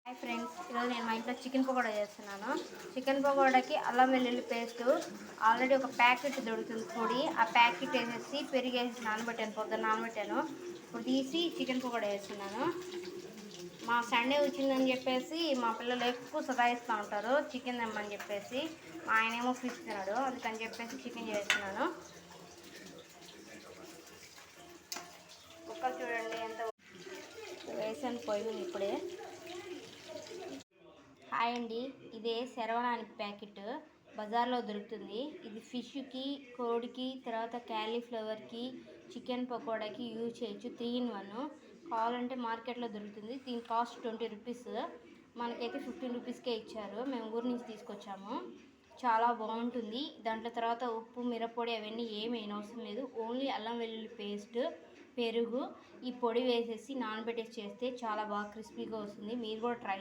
Hi friends, ఈరోజు నేను మా ఇంట్లో చికెన్ పకోడా చేస్తున్నాను. చికెన్ పకోడాకి అల్లం వెల్లుల్లి పేస్ట్ ఆల్రెడీ ఒక ప్యాకెట్ దొరుకుతుంది పొడి. ఆ ప్యాకెట్ వేసేసి పెరిగి వేసేసి పొద్దున్న నానబెట్టాను. ఇప్పుడు తీసి చికెన్ పకోడా వేస్తున్నాను. మా సండే వచ్చిందని చెప్పేసి మా పిల్లలు ఎక్కువ సతాయిస్తూ ఉంటారు చికెన్ తెమ్మని చెప్పేసి. మా ఆయనేమో ఫిష్ తినడు, అందుకని చెప్పేసి చికెన్ చేస్తున్నాను. కుక్కర్ చూడండి ఎంత వేసాను పొయ్యి ఇప్పుడే. హాయ్ అండి, ఇదే శరవణానికి ప్యాకెట్ బజార్లో దొరుకుతుంది. ఇది ఫిష్కి, కోడికి, తర్వాత క్యాలీఫ్లవర్కి, చికెన్ పకోడాకి యూజ్ చేయొచ్చు. 3 in 1 కావాలంటే మార్కెట్లో దొరుకుతుంది. దీని కాస్ట్ 20 రూపీస్. మనకైతే 15 రూపీస్కే ఇచ్చారు. మేము ఊరి నుంచి తీసుకొచ్చాము. చాలా బాగుంటుంది. దాంట్లో తర్వాత ఉప్పు, మిరప్పొడి అవన్నీ ఏమి అవసరం లేదు. ఓన్లీ అల్లం వెల్లుల్లి పేస్ట్, పెరుగు, ఈ పొడి వేసేసి నానబెట్టేసి చేస్తే చాలా బాగా క్రిస్పీగా వస్తుంది. మీరు కూడా ట్రై